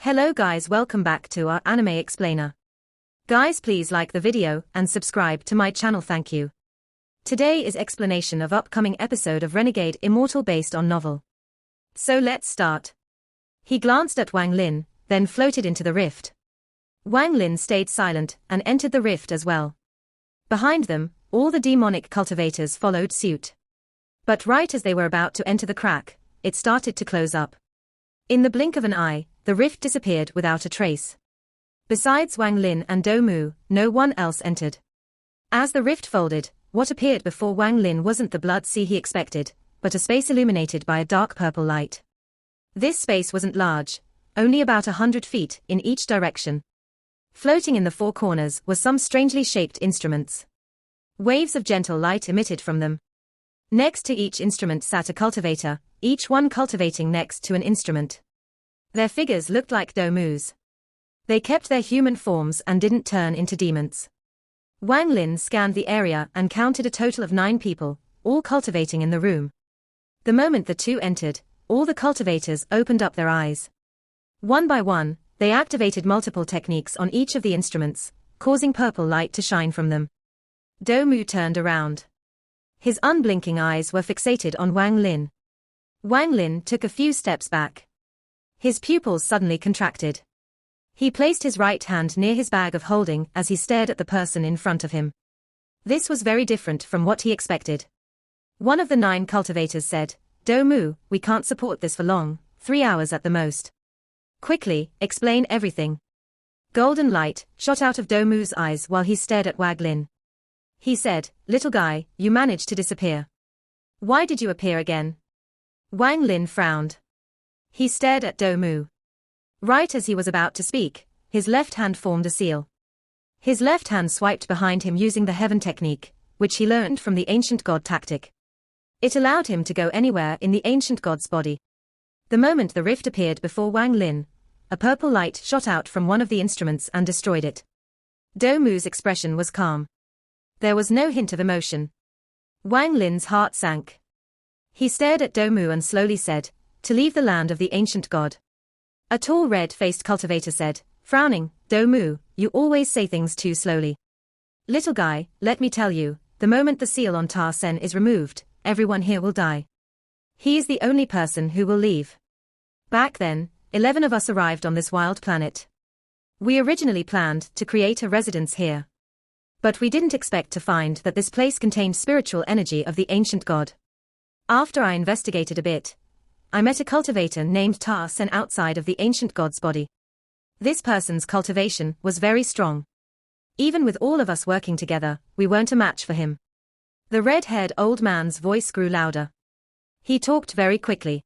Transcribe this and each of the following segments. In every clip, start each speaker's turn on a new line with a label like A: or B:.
A: Hello guys, welcome back to our anime explainer. Guys, please like the video and subscribe to my channel, thank you. Today is explanation of upcoming episode of Renegade Immortal based on novel. So let's start. He glanced at Wang Lin, then floated into the rift. Wang Lin stayed silent and entered the rift as well. Behind them, all the demonic cultivators followed suit. But right as they were about to enter the crack, it started to close up. In the blink of an eye, the rift disappeared without a trace. Besides Wang Lin and Do Mu, no one else entered. As the rift folded, what appeared before Wang Lin wasn't the blood sea he expected, but a space illuminated by a dark purple light. This space wasn't large, only about 100 feet in each direction. Floating in the four corners were some strangely shaped instruments. Waves of gentle light emitted from them. Next to each instrument sat a cultivator, each one cultivating next to an instrument. Their figures looked like Do Mu's. They kept their human forms and didn't turn into demons. Wang Lin scanned the area and counted a total of 9 people, all cultivating in the room. The moment the two entered, all the cultivators opened up their eyes. One by one, they activated multiple techniques on each of the instruments, causing purple light to shine from them. Do Mu turned around. His unblinking eyes were fixated on Wang Lin. Wang Lin took a few steps back. His pupils suddenly contracted. He placed his right hand near his bag of holding as he stared at the person in front of him. This was very different from what he expected. One of the 9 cultivators said, "Do Mu, we can't support this for long, 3 hours at the most. Quickly, explain everything." Golden light shot out of Do Mu's eyes while he stared at Wang Lin. He said, "Little guy, you managed to disappear. Why did you appear again?" Wang Lin frowned. He stared at Do Mu. Right as he was about to speak, his left hand formed a seal. His left hand swiped behind him using the heaven technique, which he learned from the ancient god tactic. It allowed him to go anywhere in the ancient god's body. The moment the rift appeared before Wang Lin, a purple light shot out from one of the instruments and destroyed it. Do Mu's expression was calm. There was no hint of emotion. Wang Lin's heart sank. He stared at Do Mu and slowly said, "To leave the land of the ancient god." A tall red-faced cultivator said, frowning, "Do Mu, you always say things too slowly. Little guy, let me tell you, the moment the seal on Ta Sen is removed, everyone here will die. He is the only person who will leave. Back then, 11 of us arrived on this wild planet. We originally planned to create a residence here. But we didn't expect to find that this place contained spiritual energy of the ancient god. After I investigated a bit, I met a cultivator named Ta Sen outside of the ancient god's body. This person's cultivation was very strong. Even with all of us working together, we weren't a match for him." The red-haired old man's voice grew louder. He talked very quickly.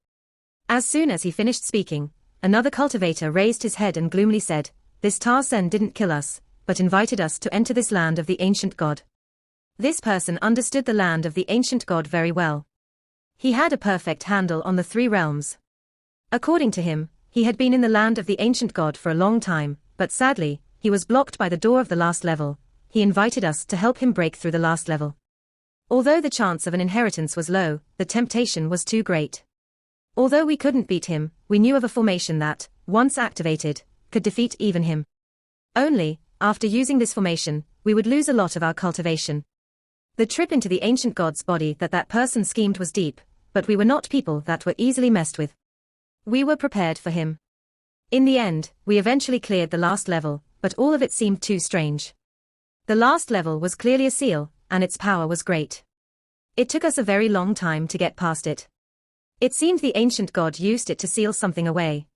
A: As soon as he finished speaking, another cultivator raised his head and gloomily said, "This Ta Sen didn't kill us, but invited us to enter this land of the ancient god." This person understood the land of the ancient god very well. He had a perfect handle on the 3 realms. According to him, he had been in the land of the ancient god for a long time, but sadly, he was blocked by the door of the last level. He invited us to help him break through the last level. Although the chance of an inheritance was low, the temptation was too great. Although we couldn't beat him, we knew of a formation that, once activated, could defeat even him. Only, after using this formation, we would lose a lot of our cultivation. The trip into the ancient god's body that person schemed was deep, but we were not people that were easily messed with. We were prepared for him. In the end, we eventually cleared the last level, but all of it seemed too strange. The last level was clearly a seal, and its power was great. It took us a very long time to get past it. It seemed the ancient god used it to seal something away.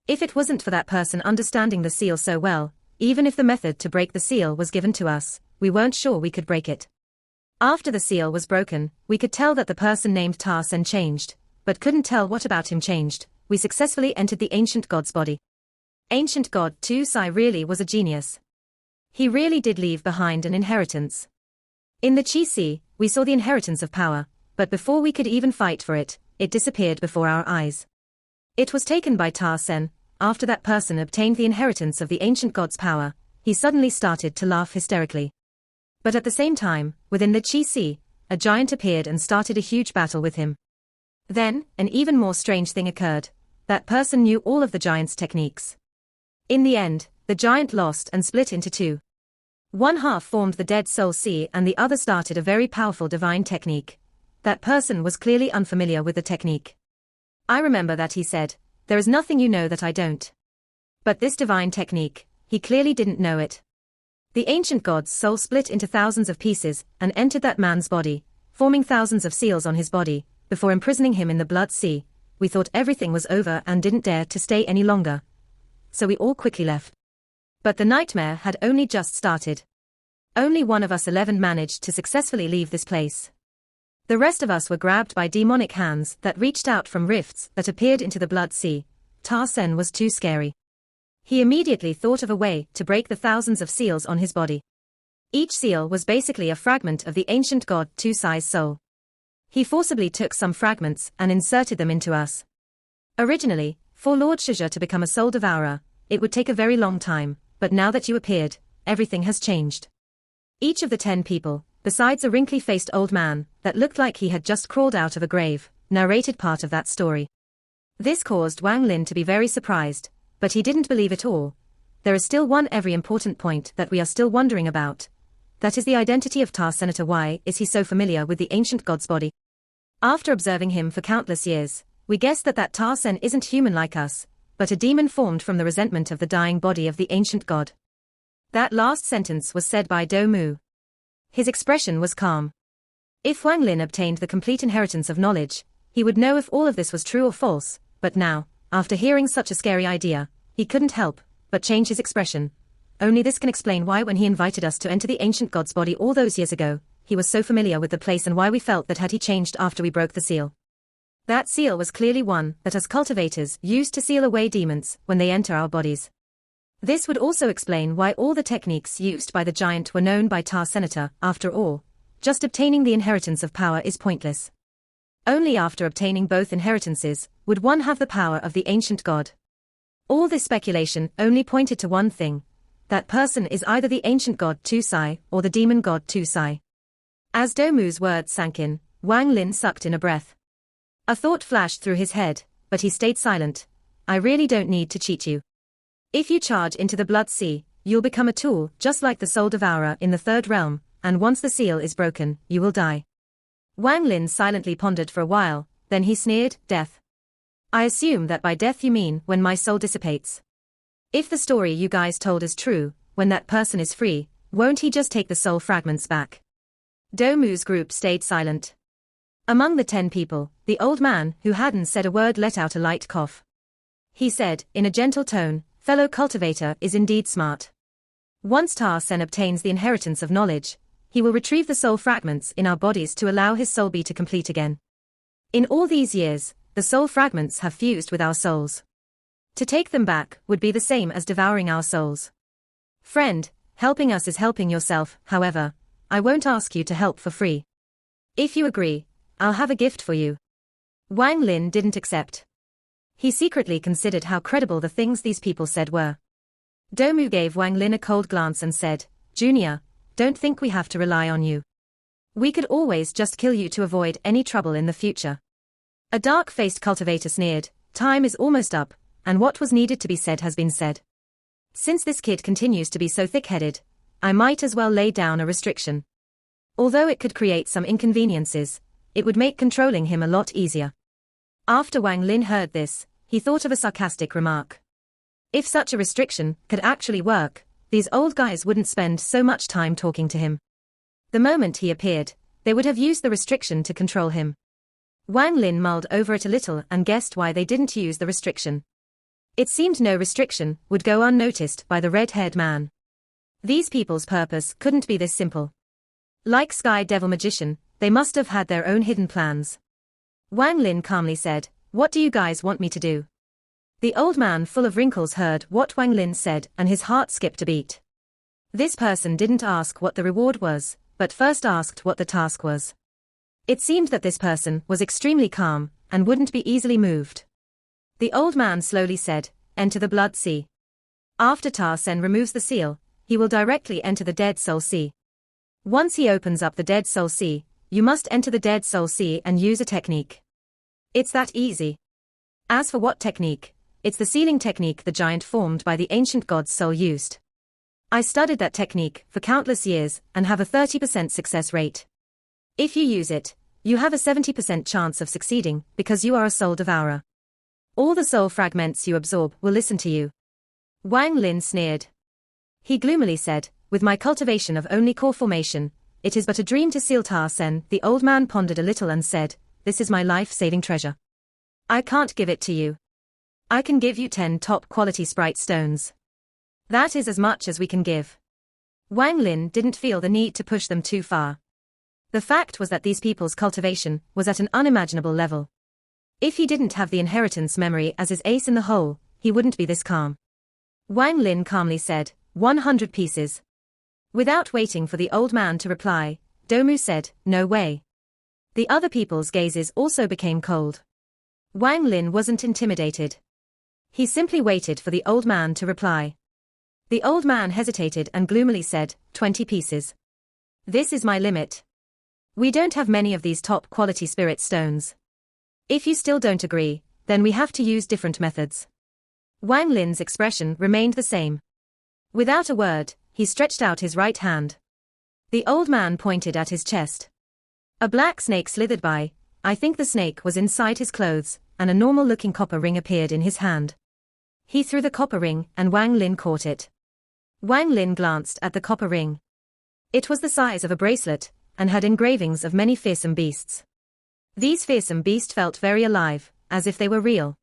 A: If it wasn't for that person understanding the seal so well, even if the method to break the seal was given to us, we weren't sure we could break it. After the seal was broken, we could tell that the person named Ta Sen changed, but couldn't tell what about him changed. We successfully entered the ancient god's body. Ancient god Tu Sai really was a genius. He really did leave behind an inheritance. In the Chi Sea, we saw the inheritance of power, but before we could even fight for it, it disappeared before our eyes. It was taken by Ta Sen. After that person obtained the inheritance of the ancient god's power, he suddenly started to laugh hysterically. But at the same time, within the Chi Sea, a giant appeared and started a huge battle with him. Then, an even more strange thing occurred. That person knew all of the giant's techniques. In the end, the giant lost and split into two. One half formed the Dead Soul Sea and the other started a very powerful divine technique. That person was clearly unfamiliar with the technique. I remember that he said, "There is nothing you know that I don't." But this divine technique, he clearly didn't know it. The ancient god's soul split into thousands of pieces and entered that man's body, forming thousands of seals on his body, before imprisoning him in the blood sea. We thought everything was over and didn't dare to stay any longer. So we all quickly left. But the nightmare had only just started. Only one of us 11 managed to successfully leave this place. The rest of us were grabbed by demonic hands that reached out from rifts that appeared into the blood sea. Tarsen was too scary. He immediately thought of a way to break the thousands of seals on his body. Each seal was basically a fragment of the ancient god Tusai's soul. He forcibly took some fragments and inserted them into us. Originally, for Lord Shizha to become a soul devourer, it would take a very long time, but now that you appeared, everything has changed. Each of the 10 people, besides a wrinkly-faced old man that looked like he had just crawled out of a grave, narrated part of that story. This caused Wang Lin to be very surprised, but he didn't believe it all. There is still one very important point that we are still wondering about. That is the identity of Senator. Why is he so familiar with the ancient god's body? After observing him for countless years, we guessed that Tarsen isn't human like us, but a demon formed from the resentment of the dying body of the ancient god. That last sentence was said by Do Mu. His expression was calm. If Wang Lin obtained the complete inheritance of knowledge, he would know if all of this was true or false, but now, after hearing such a scary idea, he couldn't help but change his expression. Only this can explain why when he invited us to enter the ancient god's body all those years ago, he was so familiar with the place and why we felt that had he changed after we broke the seal. That seal was clearly one that us cultivators used to seal away demons when they enter our bodies. This would also explain why all the techniques used by the giant were known by Senator. After all, just obtaining the inheritance of power is pointless. Only after obtaining both inheritances would one have the power of the ancient god. All this speculation only pointed to one thing. That person is either the ancient god Tusai or the demon god Tusai. As Domu's words sank in, Wang Lin sucked in a breath. A thought flashed through his head, but he stayed silent. I really don't need to cheat you. If you charge into the blood sea, you'll become a tool just like the soul devourer in the third realm, and once the seal is broken, you will die. Wang Lin silently pondered for a while, then he sneered, death. I assume that by death you mean when my soul dissipates. If the story you guys told is true, when that person is free, won't he just take the soul fragments back? Domu's group stayed silent. Among the 10 people, the old man who hadn't said a word let out a light cough. He said, in a gentle tone, fellow cultivator is indeed smart. Once Tarsen obtains the inheritance of knowledge, he will retrieve the soul fragments in our bodies to allow his soul be to complete again. In all these years, the soul fragments have fused with our souls. To take them back would be the same as devouring our souls. Friend, helping us is helping yourself, however, I won't ask you to help for free. If you agree, I'll have a gift for you. Wang Lin didn't accept. He secretly considered how credible the things these people said were. Domu gave Wang Lin a cold glance and said, Junior, don't think we have to rely on you. We could always just kill you to avoid any trouble in the future. A dark-faced cultivator sneered, time is almost up, and what was needed to be said has been said. Since this kid continues to be so thick-headed, I might as well lay down a restriction. Although it could create some inconveniences, it would make controlling him a lot easier. After Wang Lin heard this, he thought of a sarcastic remark. If such a restriction could actually work, these old guys wouldn't spend so much time talking to him. The moment he appeared, they would have used the restriction to control him. Wang Lin mulled over it a little and guessed why they didn't use the restriction. It seemed no restriction would go unnoticed by the red-haired man. These people's purpose couldn't be this simple. Like Sky Devil Magician, they must have had their own hidden plans. Wang Lin calmly said, what do you guys want me to do? The old man full of wrinkles heard what Wang Lin said and his heart skipped a beat. This person didn't ask what the reward was, but first asked what the task was. It seemed that this person was extremely calm and wouldn't be easily moved. The old man slowly said, enter the blood sea. After Tarsen removes the seal, he will directly enter the Dead Soul Sea. Once he opens up the Dead Soul Sea, you must enter the Dead Soul Sea and use a technique. It's that easy. As for what technique, it's the sealing technique the giant formed by the ancient god's soul used. I studied that technique for countless years and have a 30% success rate. If you use it, you have a 70% chance of succeeding because you are a soul devourer. All the soul fragments you absorb will listen to you. Wang Lin sneered. He gloomily said, with my cultivation of only core formation, it is but a dream to seal Ta Sen. The old man pondered a little and said, this is my life-saving treasure. I can't give it to you. I can give you 10 top-quality sprite stones. That is as much as we can give. Wang Lin didn't feel the need to push them too far. The fact was that these people's cultivation was at an unimaginable level. If he didn't have the inheritance memory as his ace in the hole, he wouldn't be this calm. Wang Lin calmly said, 100 pieces. Without waiting for the old man to reply, Domu said, no way. The other people's gazes also became cold. Wang Lin wasn't intimidated. He simply waited for the old man to reply. The old man hesitated and gloomily said, 20 pieces. This is my limit. We don't have many of these top-quality spirit stones. If you still don't agree, then we have to use different methods. Wang Lin's expression remained the same. Without a word, he stretched out his right hand. The old man pointed at his chest. A black snake slithered by. I think the snake was inside his clothes, and a normal-looking copper ring appeared in his hand. He threw the copper ring, and Wang Lin caught it. Wang Lin glanced at the copper ring. It was the size of a bracelet, and had engravings of many fearsome beasts. These fearsome beasts felt very alive, as if they were real.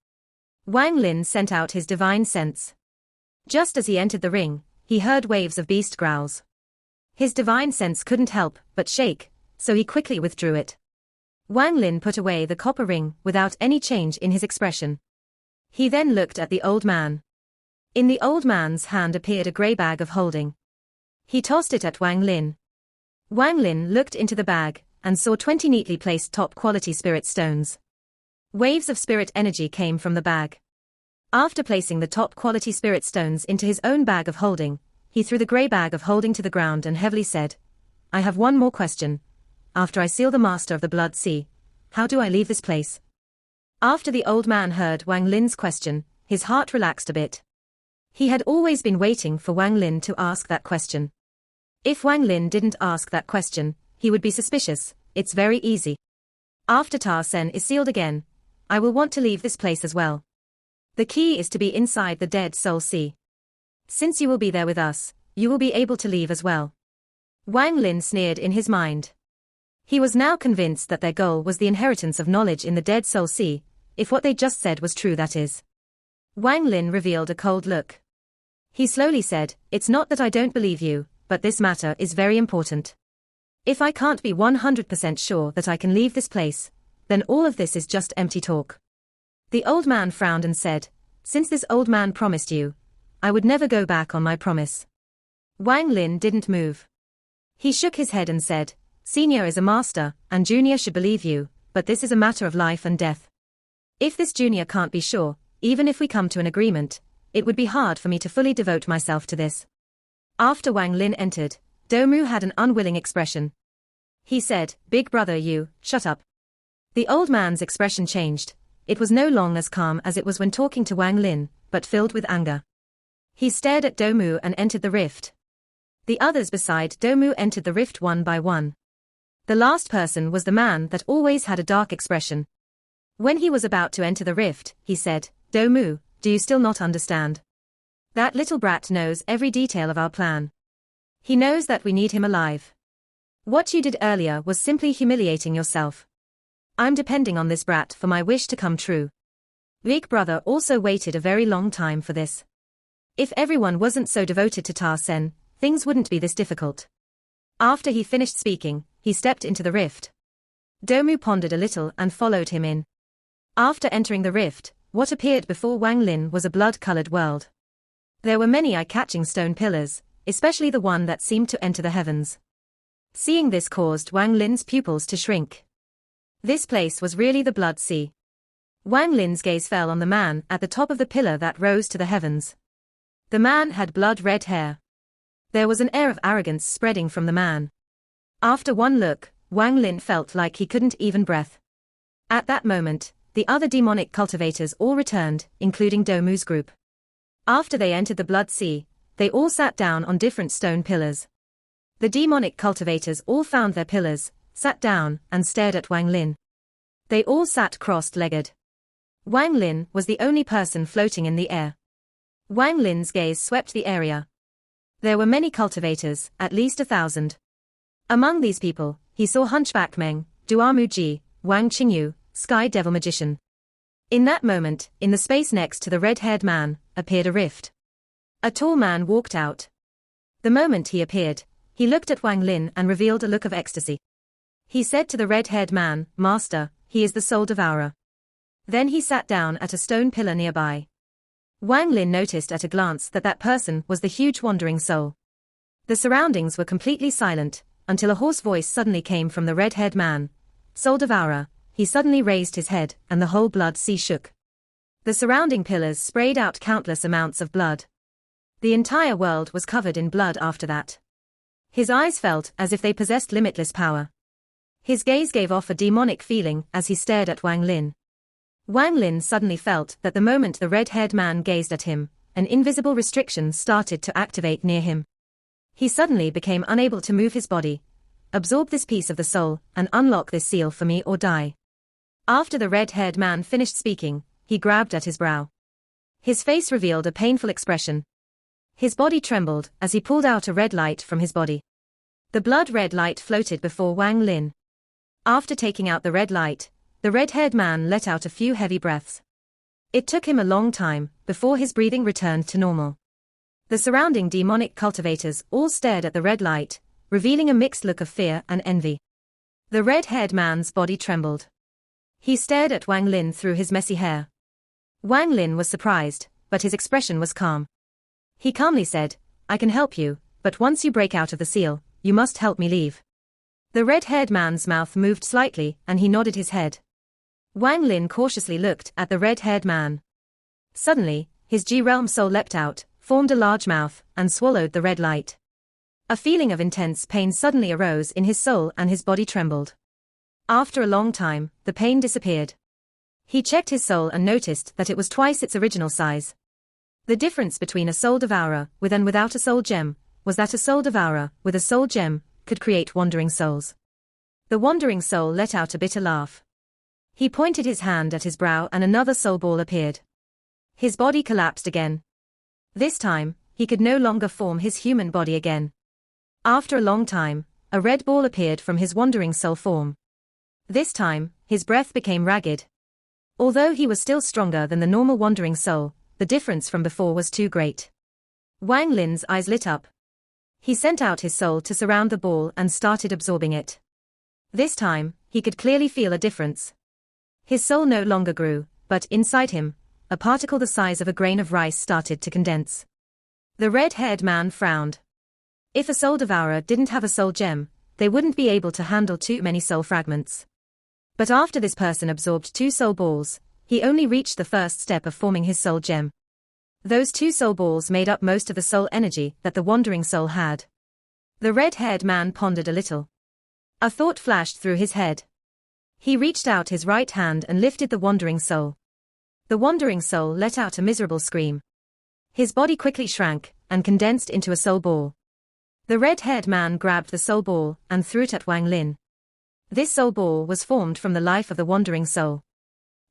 A: Wang Lin sent out his divine sense. Just as he entered the ring, he heard waves of beast growls. His divine sense couldn't help but shake, so he quickly withdrew it. Wang Lin put away the copper ring without any change in his expression. He then looked at the old man. In the old man's hand appeared a grey bag of holding. He tossed it at Wang Lin. Wang Lin looked into the bag and saw 20 neatly placed top-quality spirit stones. Waves of spirit energy came from the bag. After placing the top-quality spirit stones into his own bag of holding, he threw the grey bag of holding to the ground and heavily said, I have one more question. After I seal the master of the Blood Sea, how do I leave this place? After the old man heard Wang Lin's question, his heart relaxed a bit. He had always been waiting for Wang Lin to ask that question. If Wang Lin didn't ask that question, he would be suspicious. It's very easy. After Ta Sen is sealed again, I will want to leave this place as well. The key is to be inside the Dead Soul Sea. Since you will be there with us, you will be able to leave as well. Wang Lin sneered in his mind. He was now convinced that their goal was the inheritance of knowledge in the Dead Soul Sea, if what they just said was true, that is. Wang Lin revealed a cold look. He slowly said, it's not that I don't believe you, but this matter is very important. If I can't be 100% sure that I can leave this place, then all of this is just empty talk. The old man frowned and said, since this old man promised you, I would never go back on my promise. Wang Lin didn't move. He shook his head and said, Senior is a master, and Junior should believe you, but this is a matter of life and death. If this Junior can't be sure, even if we come to an agreement, it would be hard for me to fully devote myself to this. After Wang Lin entered, Domu had an unwilling expression. He said, Big brother, you, shut up. The old man's expression changed. It was no longer as calm as it was when talking to Wang Lin, but filled with anger. He stared at Domu and entered the rift. The others beside Domu entered the rift one by one. The last person was the man that always had a dark expression. When he was about to enter the rift, he said, Domu, do you still not understand? That little brat knows every detail of our plan. He knows that we need him alive. What you did earlier was simply humiliating yourself. I'm depending on this brat for my wish to come true. Big brother also waited a very long time for this. If everyone wasn't so devoted to Ta Sen, things wouldn't be this difficult. After he finished speaking, he stepped into the rift. Domu pondered a little and followed him in. After entering the rift, what appeared before Wang Lin was a blood-colored world. There were many eye-catching stone pillars, especially the one that seemed to enter the heavens. Seeing this caused Wang Lin's pupils to shrink. This place was really the Blood Sea. Wang Lin's gaze fell on the man at the top of the pillar that rose to the heavens. The man had blood-red hair. There was an air of arrogance spreading from the man. After one look, Wang Lin felt like he couldn't even breathe. At that moment, the other demonic cultivators all returned, including Domu's group. After they entered the Blood Sea, they all sat down on different stone pillars. The demonic cultivators all found their pillars, sat down, and stared at Wang Lin. They all sat crossed-legged. Wang Lin was the only person floating in the air. Wang Lin's gaze swept the area. There were many cultivators, at least 1,000. Among these people, he saw Hunchback Meng, Duamu Ji, Wang Qingyu, Sky Devil Magician. In that moment, in the space next to the red-haired man, appeared a rift. A tall man walked out. The moment he appeared, he looked at Wang Lin and revealed a look of ecstasy. He said to the red-haired man, "Master, he is the Soul Devourer." Then he sat down at a stone pillar nearby. Wang Lin noticed at a glance that that person was the huge wandering soul. The surroundings were completely silent, until a hoarse voice suddenly came from the red-haired man. "Soul Devourer." He suddenly raised his head, and the whole Blood Sea shook. The surrounding pillars sprayed out countless amounts of blood. The entire world was covered in blood after that. His eyes felt as if they possessed limitless power. His gaze gave off a demonic feeling as he stared at Wang Lin. Wang Lin suddenly felt that the moment the red-haired man gazed at him, an invisible restriction started to activate near him. He suddenly became unable to move his body, absorb this piece of the soul, and unlock this seal for me or die. After the red-haired man finished speaking, he grabbed at his brow. His face revealed a painful expression. His body trembled as he pulled out a red light from his body. The blood-red light floated before Wang Lin. After taking out the red light, the red-haired man let out a few heavy breaths. It took him a long time before his breathing returned to normal. The surrounding demonic cultivators all stared at the red light, revealing a mixed look of fear and envy. The red-haired man's body trembled. He stared at Wang Lin through his messy hair. Wang Lin was surprised, but his expression was calm. He calmly said, "I can help you, but once you break out of the seal, you must help me leave." The red-haired man's mouth moved slightly and he nodded his head. Wang Lin cautiously looked at the red-haired man. Suddenly, his G-realm soul leapt out, formed a large mouth, and swallowed the red light. A feeling of intense pain suddenly arose in his soul and his body trembled. After a long time, the pain disappeared. He checked his soul and noticed that it was twice its original size. The difference between a soul devourer with and without a soul gem was that a soul devourer with a soul gem could create wandering souls. The wandering soul let out a bitter laugh. He pointed his hand at his brow and another soul ball appeared. His body collapsed again. This time, he could no longer form his human body again. After a long time, a red ball appeared from his wandering soul form. This time, his breath became ragged. Although he was still stronger than the normal wandering soul, the difference from before was too great. Wang Lin's eyes lit up. He sent out his soul to surround the ball and started absorbing it. This time, he could clearly feel a difference. His soul no longer grew, but inside him, a particle the size of a grain of rice started to condense. The red-haired man frowned. If a soul devourer didn't have a soul gem, they wouldn't be able to handle too many soul fragments. But after this person absorbed 2 soul balls, he only reached the first step of forming his soul gem. Those 2 soul balls made up most of the soul energy that the wandering soul had. The red-haired man pondered a little. A thought flashed through his head. He reached out his right hand and lifted the wandering soul. The wandering soul let out a miserable scream. His body quickly shrank and condensed into a soul ball. The red-haired man grabbed the soul ball and threw it at Wang Lin. This soul ball was formed from the life of the wandering soul.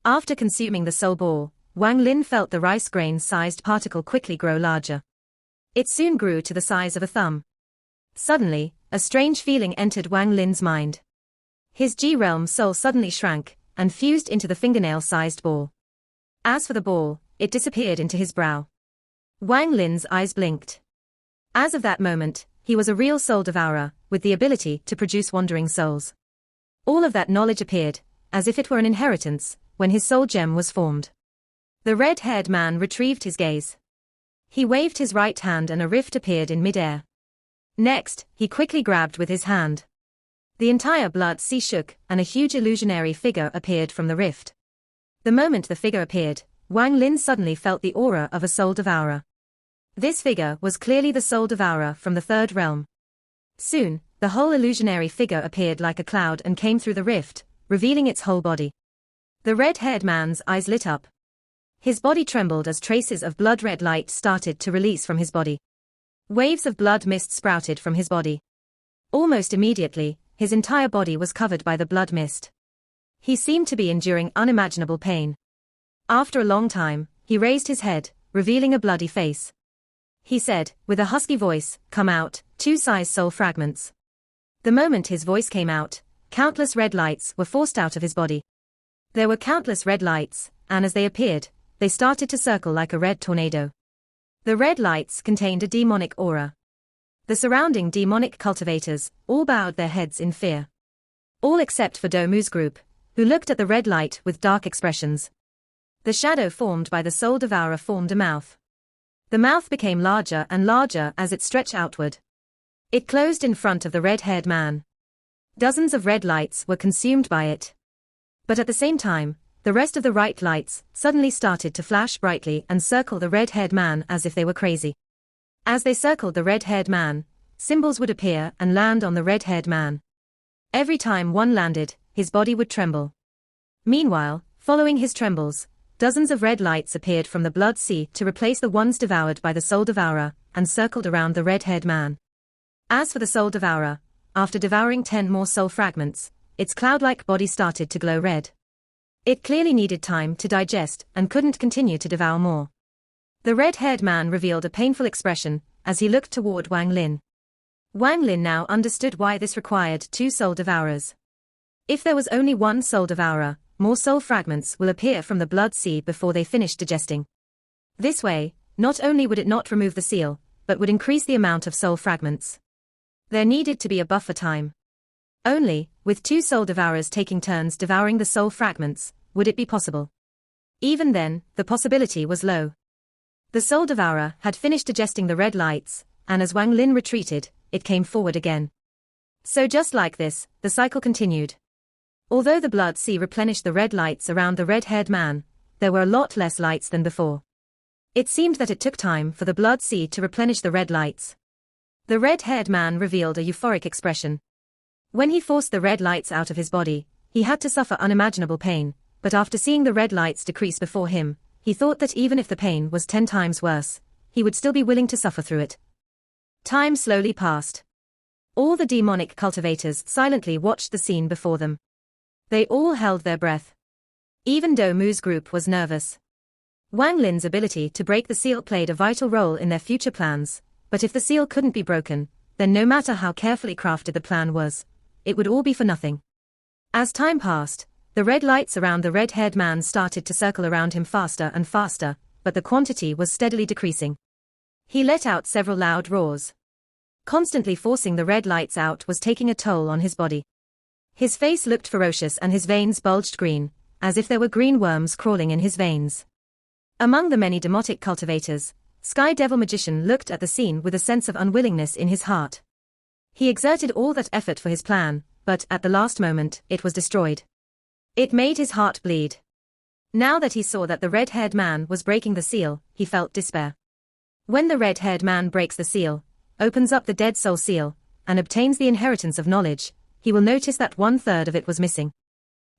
A: After consuming the soul ball, Wang Lin felt the rice grain-sized particle quickly grow larger. It soon grew to the size of a thumb. Suddenly, a strange feeling entered Wang Lin's mind. His G-realm soul suddenly shrank and fused into the fingernail-sized ball. As for the ball, it disappeared into his brow. Wang Lin's eyes blinked. As of that moment, he was a real soul devourer, with the ability to produce wandering souls. All of that knowledge appeared, as if it were an inheritance, when his soul gem was formed. The red-haired man retrieved his gaze. He waved his right hand and a rift appeared in mid-air. Next, he quickly grabbed with his hand. The entire Blood Sea shook, and a huge illusionary figure appeared from the rift. The moment the figure appeared, Wang Lin suddenly felt the aura of a soul devourer. This figure was clearly the soul devourer from the third realm. Soon, the whole illusionary figure appeared like a cloud and came through the rift, revealing its whole body. The red-haired man's eyes lit up. His body trembled as traces of blood-red light started to release from his body. Waves of blood mist sprouted from his body. Almost immediately, his entire body was covered by the blood mist. He seemed to be enduring unimaginable pain. After a long time, he raised his head, revealing a bloody face. He said, with a husky voice, "Come out, 2-size soul fragments." The moment his voice came out, countless red lights were forced out of his body. There were countless red lights, and as they appeared, they started to circle like a red tornado. The red lights contained a demonic aura. The surrounding demonic cultivators all bowed their heads in fear. All except for Domu's group, who looked at the red light with dark expressions. The shadow formed by the soul devourer formed a mouth. The mouth became larger and larger as it stretched outward. It closed in front of the red-haired man. Dozens of red lights were consumed by it. But at the same time, the rest of the right lights suddenly started to flash brightly and circle the red-haired man as if they were crazy. As they circled the red-haired man, symbols would appear and land on the red-haired man. Every time one landed, his body would tremble. Meanwhile, following his trembles, dozens of red lights appeared from the blood sea to replace the ones devoured by the soul devourer, and circled around the red-haired man. As for the soul devourer, after devouring 10 more soul fragments, its cloud-like body started to glow red. It clearly needed time to digest and couldn't continue to devour more. The red-haired man revealed a painful expression as he looked toward Wang Lin. Wang Lin now understood why this required 2 soul devourers. If there was only 1 soul devourer, more soul fragments will appear from the blood sea before they finish digesting. This way, not only would it not remove the seal, but would increase the amount of soul fragments. There needed to be a buffer time. Only, with 2 soul devourers taking turns devouring the soul fragments, would it be possible. Even then, the possibility was low. The soul devourer had finished digesting the red lights, and as Wang Lin retreated, it came forward again. So just like this, the cycle continued. Although the blood sea replenished the red lights around the red-haired man, there were a lot less lights than before. It seemed that it took time for the blood sea to replenish the red lights. The red-haired man revealed a euphoric expression. When he forced the red lights out of his body, he had to suffer unimaginable pain, but after seeing the red lights decrease before him, he thought that even if the pain was 10 times worse, he would still be willing to suffer through it. Time slowly passed. All the demonic cultivators silently watched the scene before them. They all held their breath. Even Domu's group was nervous. Wang Lin's ability to break the seal played a vital role in their future plans, but if the seal couldn't be broken, then no matter how carefully crafted the plan was, it would all be for nothing. As time passed, the red lights around the red-haired man started to circle around him faster and faster, but the quantity was steadily decreasing. He let out several loud roars. Constantly forcing the red lights out was taking a toll on his body. His face looked ferocious and his veins bulged green, as if there were green worms crawling in his veins. Among the many demotic cultivators, Sky Devil Magician looked at the scene with a sense of unwillingness in his heart. He exerted all that effort for his plan, but at the last moment, it was destroyed. It made his heart bleed. Now that he saw that the red-haired man was breaking the seal, he felt despair. When the red-haired man breaks the seal, opens up the dead soul seal, and obtains the inheritance of knowledge, he will notice that 1/3 of it was missing.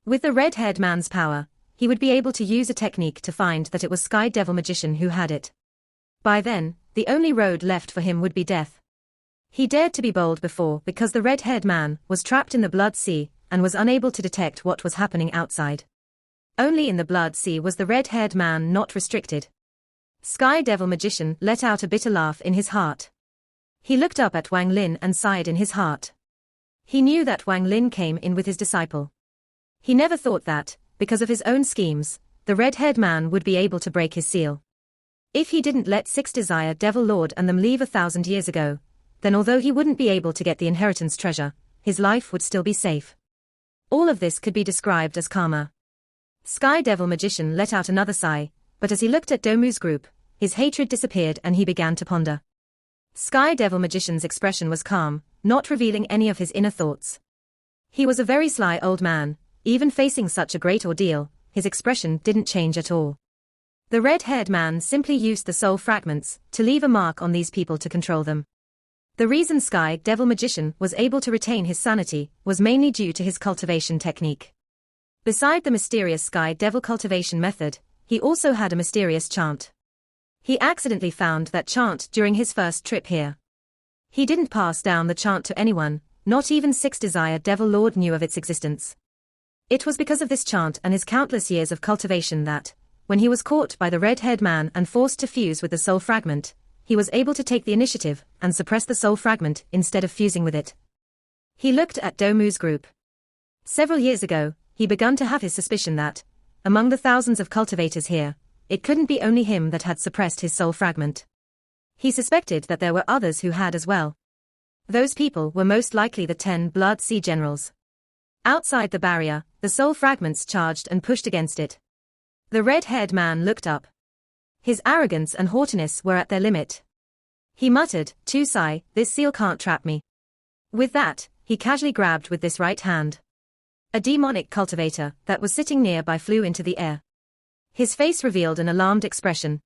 A: With the red-haired man's power, he would be able to use a technique to find that it was Sky Devil Magician who had it. By then, the only road left for him would be death. He dared to be bold before because the red-haired man was trapped in the blood sea and was unable to detect what was happening outside. Only in the blood sea was the red-haired man not restricted. Sky Devil Magician let out a bitter laugh in his heart. He looked up at Wang Lin and sighed in his heart. He knew that Wang Lin came in with his disciple. He never thought that, because of his own schemes, the red-haired man would be able to break his seal. If he didn't let 6 Desire Devil Lord and them leave 1,000 years ago, then although he wouldn't be able to get the inheritance treasure, his life would still be safe. All of this could be described as karma. Sky Devil Magician let out another sigh, but as he looked at Domu's group, his hatred disappeared and he began to ponder. Sky Devil Magician's expression was calm, not revealing any of his inner thoughts. He was a very sly old man, even facing such a great ordeal, his expression didn't change at all. The red-haired man simply used the soul fragments to leave a mark on these people to control them. The reason Sky Devil Magician was able to retain his sanity was mainly due to his cultivation technique. Beside the mysterious sky devil cultivation method, he also had a mysterious chant. He accidentally found that chant during his first trip here. He didn't pass down the chant to anyone, not even Six Desire Devil Lord knew of its existence. It was because of this chant and his countless years of cultivation that, when he was caught by the red-haired man and forced to fuse with the soul fragment, he was able to take the initiative and suppress the soul fragment instead of fusing with it. He looked at Domu's group. Several years ago, he began to have his suspicion that, among the thousands of cultivators here, it couldn't be only him that had suppressed his soul fragment. He suspected that there were others who had as well. Those people were most likely the 10 Blood Sea Generals. Outside the barrier, the soul fragments charged and pushed against it. The red-haired man looked up. His arrogance and haughtiness were at their limit. He muttered, "Tusai, this seal can't trap me." With that, he casually grabbed with this right hand. A demonic cultivator that was sitting nearby flew into the air. His face revealed an alarmed expression.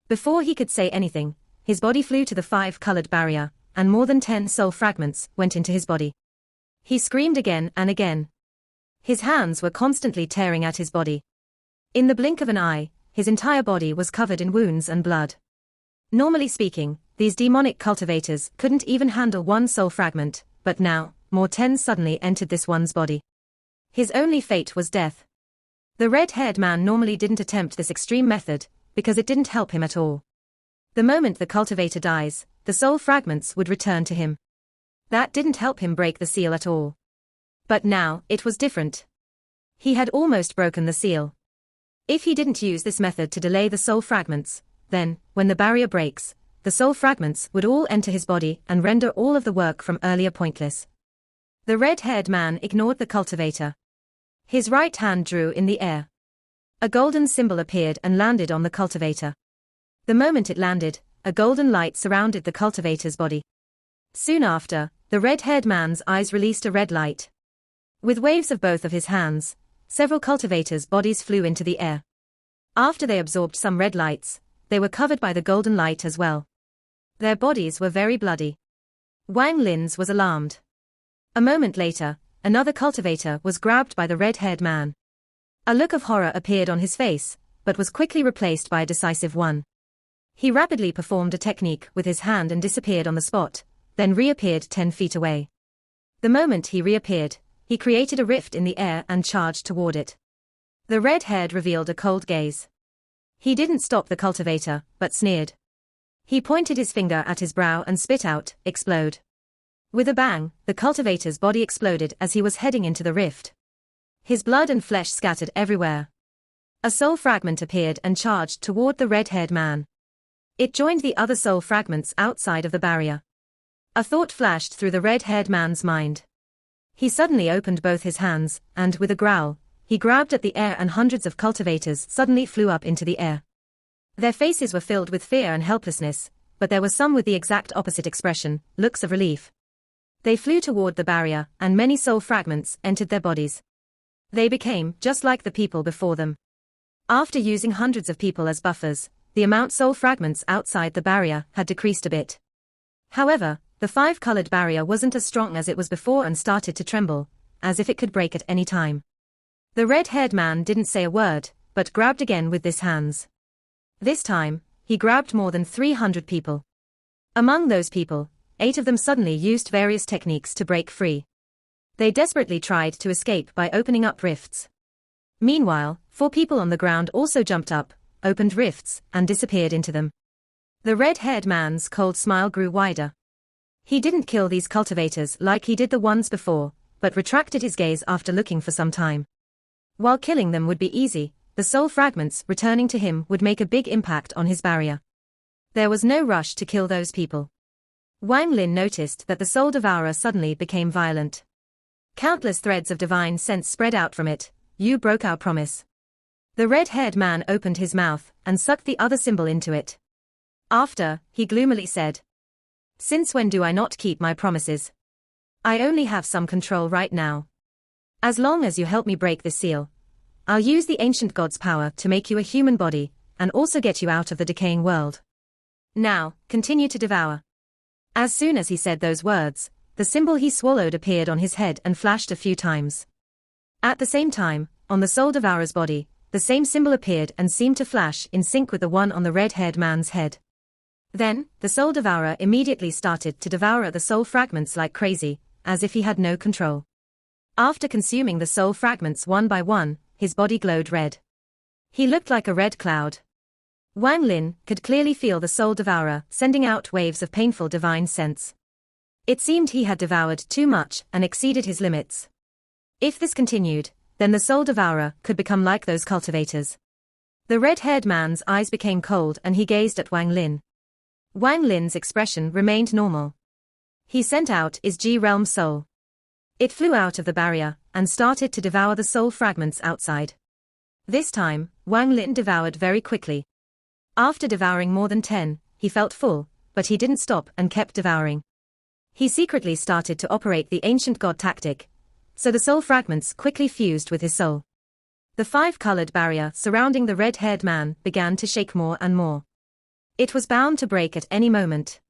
A: Before he could say anything, his body flew to the 5-colored barrier, and more than 10 soul fragments went into his body. He screamed again and again. His hands were constantly tearing at his body. In the blink of an eye, his entire body was covered in wounds and blood. Normally speaking, these demonic cultivators couldn't even handle one soul fragment, but now, more 10 suddenly entered this one's body. His only fate was death. The red-haired man normally didn't attempt this extreme method, because it didn't help him at all. The moment the cultivator dies, the soul fragments would return to him. That didn't help him break the seal at all. But now, it was different. He had almost broken the seal. If he didn't use this method to delay the soul fragments, then, when the barrier breaks, the soul fragments would all enter his body and render all of the work from earlier pointless. The red-haired man ignored the cultivator. His right hand drew in the air. A golden symbol appeared and landed on the cultivator. The moment it landed, a golden light surrounded the cultivator's body. Soon after, the red-haired man's eyes released a red light. With waves of both of his hands, several cultivators' bodies flew into the air. After they absorbed some red lights, they were covered by the golden light as well. Their bodies were very bloody. Wang Lin's was alarmed. A moment later, another cultivator was grabbed by the red-haired man. A look of horror appeared on his face, but was quickly replaced by a decisive one. He rapidly performed a technique with his hand and disappeared on the spot, then reappeared 10 feet away. The moment he reappeared, he created a rift in the air and charged toward it. The red-haired revealed a cold gaze. He didn't stop the cultivator, but sneered. He pointed his finger at his brow and spit out, "Explode." With a bang, the cultivator's body exploded as he was heading into the rift. His blood and flesh scattered everywhere. A soul fragment appeared and charged toward the red-haired man. It joined the other soul fragments outside of the barrier. A thought flashed through the red-haired man's mind. He suddenly opened both his hands, and with a growl, he grabbed at the air and hundreds of cultivators suddenly flew up into the air. Their faces were filled with fear and helplessness, but there were some with the exact opposite expression, looks of relief. They flew toward the barrier, and many soul fragments entered their bodies. They became just like the people before them. After using hundreds of people as buffers, the amount soul fragments outside the barrier had decreased a bit. However, the 5-colored barrier wasn't as strong as it was before and started to tremble, as if it could break at any time. The red-haired man didn't say a word, but grabbed again with his hands. This time, he grabbed more than 300 people. Among those people, 8 of them suddenly used various techniques to break free. They desperately tried to escape by opening up rifts. Meanwhile, 4 people on the ground also jumped up, opened rifts, and disappeared into them. The red-haired man's cold smile grew wider. He didn't kill these cultivators like he did the ones before, but retracted his gaze after looking for some time. While killing them would be easy, the soul fragments returning to him would make a big impact on his barrier. There was no rush to kill those people. Wang Lin noticed that the soul devourer suddenly became violent. Countless threads of divine sense spread out from it. "You broke our promise." The red-haired man opened his mouth and sucked the other symbol into it. After, he gloomily said, "Since when do I not keep my promises? I only have some control right now. As long as you help me break this seal, I'll use the ancient god's power to make you a human body, and also get you out of the decaying world. Now, continue to devour." As soon as he said those words, the symbol he swallowed appeared on his head and flashed a few times. At the same time, on the Soul Devourer's body, the same symbol appeared and seemed to flash in sync with the one on the red-haired man's head. Then, the Soul Devourer immediately started to devour the soul fragments like crazy, as if he had no control. After consuming the soul fragments one by one, his body glowed red. He looked like a red cloud. Wang Lin could clearly feel the Soul Devourer sending out waves of painful divine sense. It seemed he had devoured too much and exceeded his limits. If this continued, then the Soul Devourer could become like those cultivators. The red-haired man's eyes became cold and he gazed at Wang Lin. Wang Lin's expression remained normal. He sent out his G-realm soul. It flew out of the barrier and started to devour the soul fragments outside. This time, Wang Lin devoured very quickly. After devouring more than 10, he felt full, but he didn't stop and kept devouring. He secretly started to operate the ancient god tactic, so the soul fragments quickly fused with his soul. The five-colored barrier surrounding the red-haired man began to shake more and more. It was bound to break at any moment.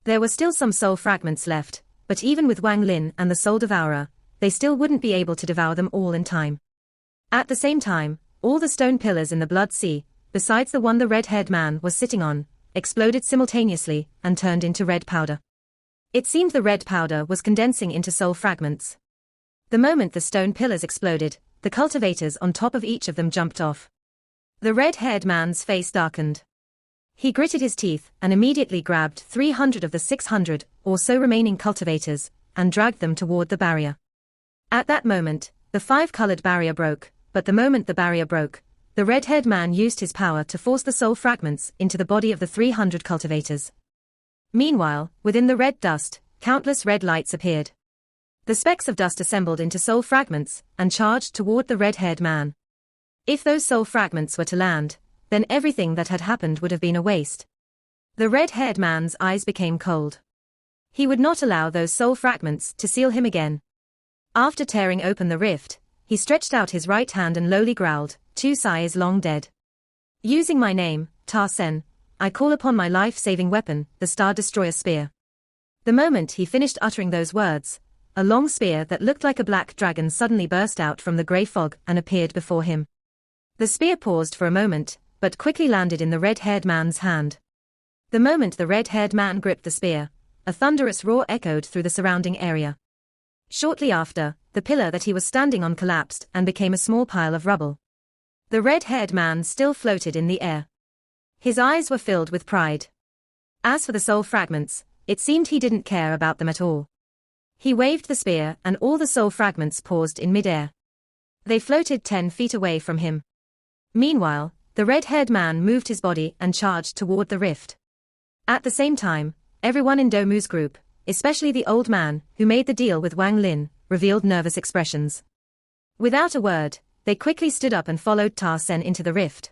A: There were still some soul fragments left, but even with Wang Lin and the Soul Devourer, they still wouldn't be able to devour them all in time. At the same time, all the stone pillars in the Blood Sea, besides the one the red-haired man was sitting on, exploded simultaneously and turned into red powder. It seemed the red powder was condensing into soul fragments. The moment the stone pillars exploded, the cultivators on top of each of them jumped off. The red-haired man's face darkened. He gritted his teeth and immediately grabbed 300 of the 600 or so remaining cultivators and dragged them toward the barrier. At that moment, the five-colored barrier broke, but the moment the barrier broke, the red-haired man used his power to force the soul fragments into the body of the 300 cultivators. Meanwhile, within the red dust, countless red lights appeared. The specks of dust assembled into soul fragments and charged toward the red-haired man. If those soul fragments were to land, then everything that had happened would have been a waste. The red-haired man's eyes became cold. He would not allow those soul fragments to seal him again. After tearing open the rift, he stretched out his right hand and lowly growled, "Tu Sai is long dead. Using my name, Ta Sen, I call upon my life-saving weapon, the Star Destroyer Spear." The moment he finished uttering those words, a long spear that looked like a black dragon suddenly burst out from the grey fog and appeared before him. The spear paused for a moment, but quickly landed in the red-haired man's hand. The moment the red-haired man gripped the spear, a thunderous roar echoed through the surrounding area. Shortly after, the pillar that he was standing on collapsed and became a small pile of rubble. The red-haired man still floated in the air. His eyes were filled with pride. As for the soul fragments, it seemed he didn't care about them at all. He waved the spear and all the soul fragments paused in mid-air. They floated 10 feet away from him. Meanwhile, the red-haired man moved his body and charged toward the rift. At the same time, everyone in Domu's group, especially the old man who made the deal with Wang Lin, revealed nervous expressions. Without a word, they quickly stood up and followed Ta Sen into the rift.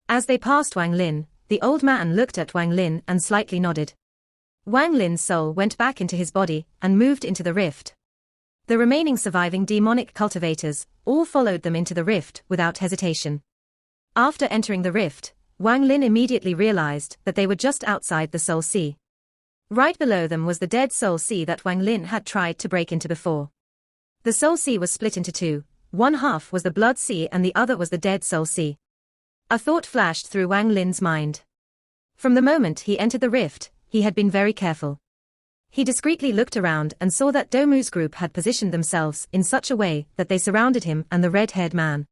A: As they passed Wang Lin, the old man looked at Wang Lin and slightly nodded. Wang Lin's soul went back into his body and moved into the rift. The remaining surviving demonic cultivators all followed them into the rift without hesitation. After entering the rift, Wang Lin immediately realized that they were just outside the Soul Sea. Right below them was the Dead Soul Sea that Wang Lin had tried to break into before. The Soul Sea was split into two, one half was the Blood Sea and the other was the Dead Soul Sea. A thought flashed through Wang Lin's mind. From the moment he entered the rift, he had been very careful. He discreetly looked around and saw that Domu's group had positioned themselves in such a way that they surrounded him and the red-haired man.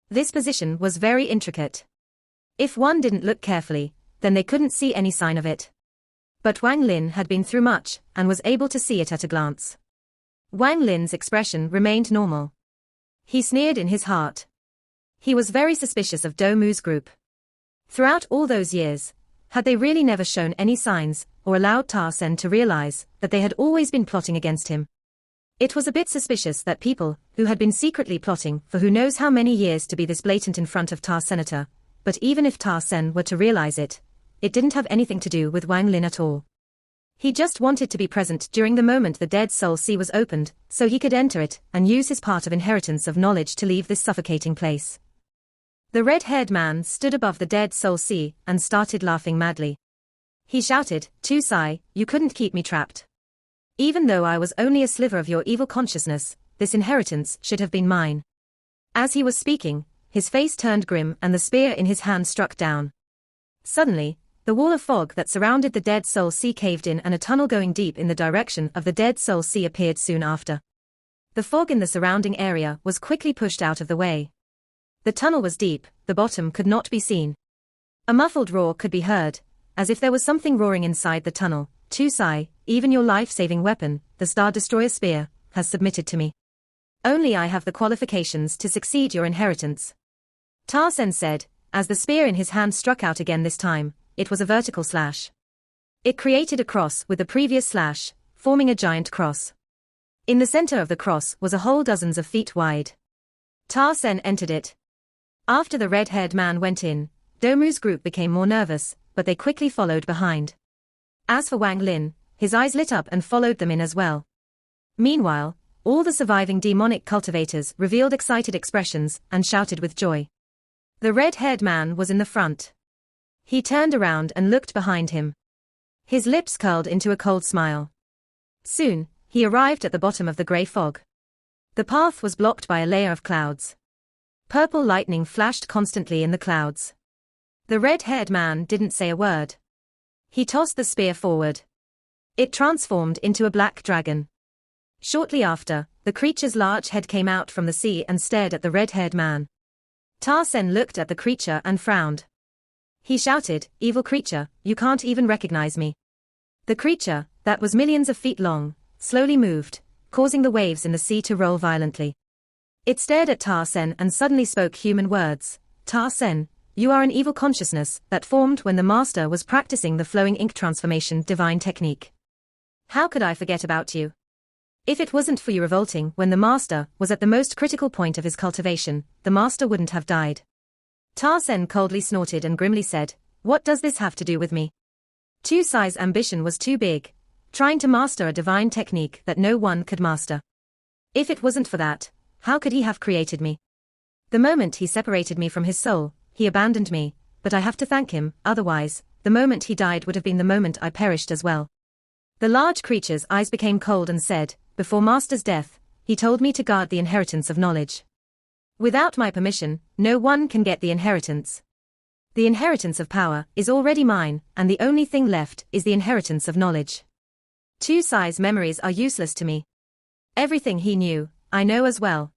A: This position was very intricate. If one didn't look carefully, then they couldn't see any sign of it. But Wang Lin had been through much and was able to see it at a glance. Wang Lin's expression remained normal. He sneered in his heart. He was very suspicious of Domu's group. Throughout all those years, had they really never shown any signs or allowed Ta Sen to realize that they had always been plotting against him? It was a bit suspicious that people who had been secretly plotting for who knows how many years to be this blatant in front of Ta Senator, but even if Ta Sen were to realize it, it didn't have anything to do with Wang Lin at all. He just wanted to be present during the moment the Dead Soul Sea was opened, so he could enter it and use his part of inheritance of knowledge to leave this suffocating place. The red-haired man stood above the Dead Soul Sea and started laughing madly. He shouted, "Tu Sai, you couldn't keep me trapped. Even though I was only a sliver of your evil consciousness, this inheritance should have been mine." As he was speaking, his face turned grim and the spear in his hand struck down. Suddenly, the wall of fog that surrounded the Dead Soul Sea caved in and a tunnel going deep in the direction of the Dead Soul Sea appeared soon after. The fog in the surrounding area was quickly pushed out of the way. The tunnel was deep, the bottom could not be seen. A muffled roar could be heard, as if there was something roaring inside the tunnel. Sai, even your life-saving weapon, the Star Destroyer spear, has submitted to me. Only I have the qualifications to succeed your inheritance. Sen said, as the spear in his hand struck out again. This time, it was a vertical slash. It created a cross with the previous slash, forming a giant cross. In the center of the cross was a hole dozens of feet wide. Sen entered it. After the red-haired man went in, Domu's group became more nervous, but they quickly followed behind. As for Wang Lin, his eyes lit up and followed them in as well. Meanwhile, all the surviving demonic cultivators revealed excited expressions and shouted with joy. The red-haired man was in the front. He turned around and looked behind him. His lips curled into a cold smile. Soon, he arrived at the bottom of the grey fog. The path was blocked by a layer of clouds. Purple lightning flashed constantly in the clouds. The red-haired man didn't say a word. He tossed the spear forward. It transformed into a black dragon. Shortly after, the creature's large head came out from the sea and stared at the red-haired man. Sen looked at the creature and frowned. He shouted, "Evil creature, you can't even recognize me." The creature, that was millions of feet long, slowly moved, causing the waves in the sea to roll violently. It stared at Sen and suddenly spoke human words. "Sen, you are an evil consciousness that formed when the master was practicing the flowing ink transformation divine technique. How could I forget about you? If it wasn't for you revolting when the master was at the most critical point of his cultivation, the master wouldn't have died." Sen coldly snorted and grimly said, "What does this have to do with me?" Sai's ambition was too big, trying to master a divine technique that no one could master. If it wasn't for that, how could he have created me? The moment he separated me from his soul, he abandoned me, but I have to thank him, otherwise, the moment he died would have been the moment I perished as well. The large creature's eyes became cold and said, "Before Master's death, he told me to guard the inheritance of knowledge. Without my permission, no one can get the inheritance. The inheritance of power is already mine, and the only thing left is the inheritance of knowledge. Sai's memories are useless to me. Everything he knew, I know as well.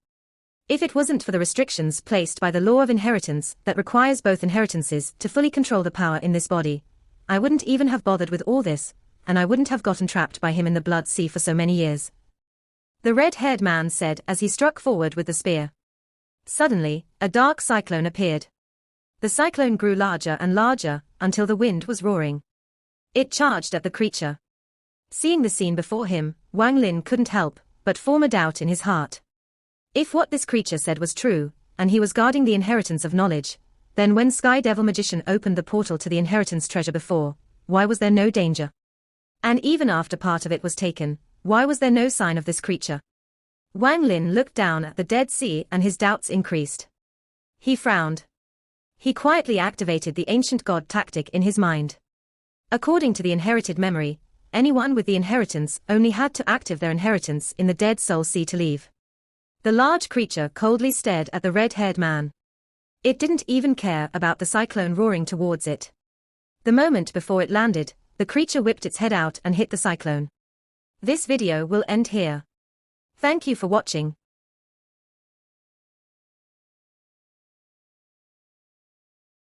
A: If it wasn't for the restrictions placed by the law of inheritance that requires both inheritances to fully control the power in this body, I wouldn't even have bothered with all this, and I wouldn't have gotten trapped by him in the blood sea for so many years." The red-haired man said as he struck forward with the spear. Suddenly, a dark cyclone appeared. The cyclone grew larger and larger, until the wind was roaring. It charged at the creature. Seeing the scene before him, Wang Lin couldn't help but form a doubt in his heart. If what this creature said was true, and he was guarding the inheritance of knowledge, then when Sky Devil Magician opened the portal to the inheritance treasure before, why was there no danger? And even after part of it was taken, why was there no sign of this creature? Wang Lin looked down at the Dead Sea and his doubts increased. He frowned. He quietly activated the ancient god tactic in his mind. According to the inherited memory, anyone with the inheritance only had to activate their inheritance in the Dead Soul Sea to leave. The large creature coldly stared at the red-haired man. It didn't even care about the cyclone roaring towards it. The moment before it landed, the creature whipped its head out and hit the cyclone. This video will end here. Thank you for watching.